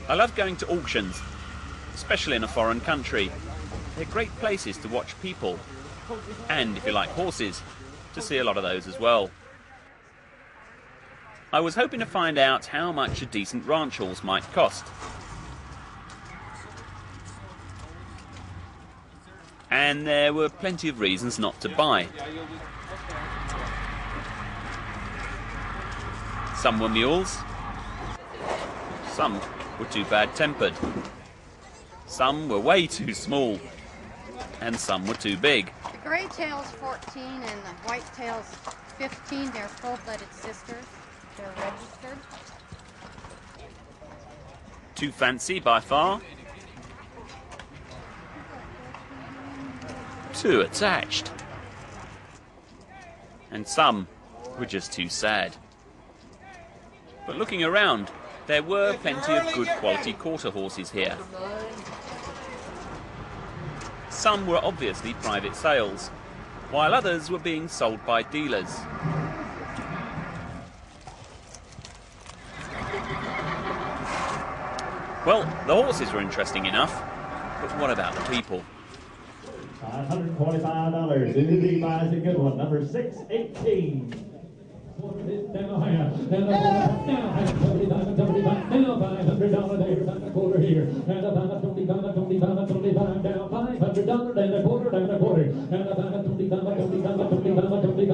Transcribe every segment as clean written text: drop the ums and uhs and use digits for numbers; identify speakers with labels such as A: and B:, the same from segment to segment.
A: I love going to auctions, especially in a foreign country. They're great places to watch people, and if you like horses, to see a lot of those as well. I was hoping to find out how much a decent ranch horse might cost. And there were plenty of reasons not to buy. Some were mules, some were too bad-tempered, some were way too small, and some were too big.
B: The gray tail's 14 and the white tail's 15. They're full-blooded sisters. They're registered.
A: Too fancy by far. Too attached. And some were just too sad. But looking around, there were plenty of good quality quarter horses here. Some were obviously private sales, while others were being sold by dealers. Well, the horses were interesting enough, but what about the people?
C: $525. Indeed, buys a good one. Number 618. Down high, and $500 there, and a quarter here, and a $25 down, $500 and a quarter, and a quarter, and a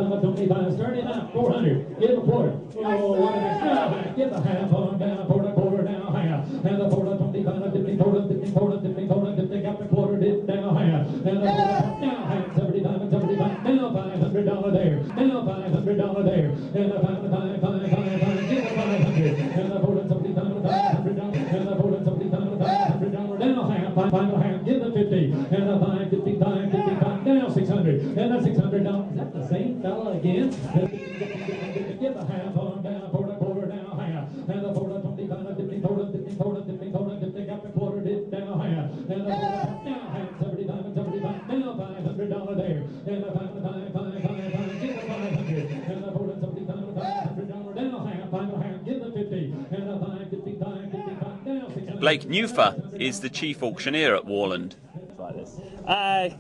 C: $25, starting out 400, give a quarter, oh, give a half on down, quarter now, higher, and a quarter, 25, dipping quarter, they got the quarter, dip down higher, and a quarter, now higher, 75, now $500 there, now $500 there, and a $500, give a 500, and a quarter, $500, and a quarter, $500, now half, give a 50, and a 555, now 600, and a $600, is that the same fella again? Give a half on down, quarter now higher, and a quarter, 25, dipping quarter, they got the quarter, dip down higher, and a quarter, now half, 75, now $500 there, and a 555, give a 500, and a quarter, $500, now half, give a 50, and a 555, now 600.
A: Blake Newfer is the chief auctioneer at Warland.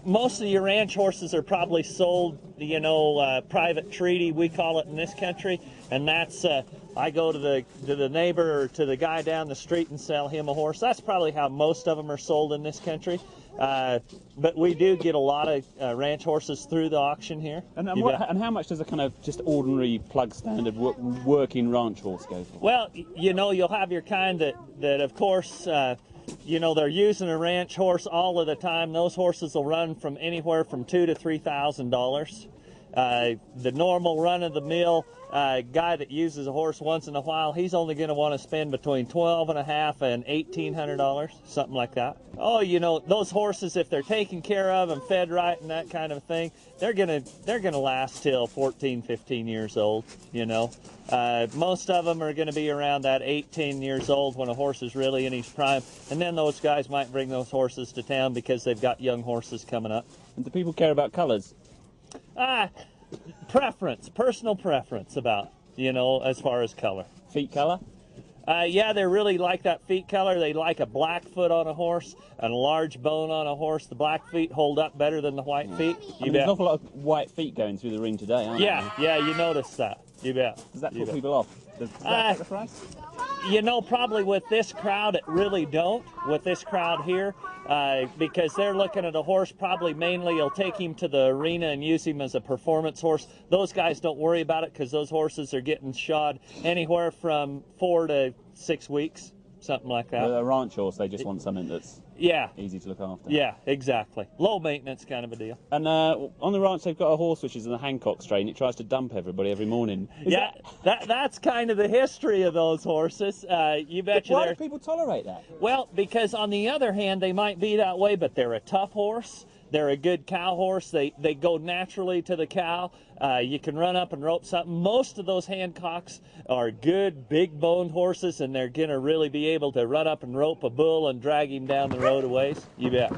D: Most of your ranch horses are probably sold, private treaty, we call it in this country, and that's I go to the neighbor or to the guy down the street and sell him a horse. That's probably how most of them are sold in this country. But we do get a lot of ranch horses through the auction here.
A: And how much does a kind of just ordinary plug standard working ranch horse go for?
D: Well, you'll have your kind that of course, they're using a ranch horse all of the time. Those horses will run from anywhere from $2,000 to $3,000. The normal run-of-the-mill guy that uses a horse once in a while, he's only going to want to spend between $1,250 and $1,800, something like that. Oh, those horses, if they're taken care of and fed right and that kind of thing, they're gonna last till 14, 15 years old. Most of them are going to be around that 18 years old when a horse is really in his prime, and then those guys might bring those horses to town because they've got young horses coming up.
A: And do people care about colours?
D: Personal preference about, as far as color.
A: Feet colour?
D: Yeah, they really like that feet color. They like a black foot on a horse and a large bone on a horse. The black feet hold up better than the white feet.
A: There's an awful lot of white feet going through the ring today, aren't there?
D: Yeah, you notice that. You bet.
A: Does that put people off? Does that affect the price?
D: Probably with this crowd, it really don't. With this crowd here, because they're looking at a horse, probably mainly you'll take him to the arena and use him as a performance horse. Those guys don't worry about it because those horses are getting shod anywhere from 4 to 6 weeks, something like that.
A: With a ranch horse, they just want something that's easy to look after.
D: Yeah, exactly. Low maintenance kind of a deal.
A: And on the ranch, they've got a horse which is in the Hancock strain. It tries to dump everybody every morning.
D: That's kind of the history of those horses. You betcha.
A: Why do people tolerate that?
D: Well, because on the other hand, they might be that way, but they're a tough horse. They're a good cow horse. They go naturally to the cow. You can run up and rope something. Most of those Hancocks are good, big-boned horses, and they're going to really be able to run up and rope a bull and drag him down the road a ways. You bet.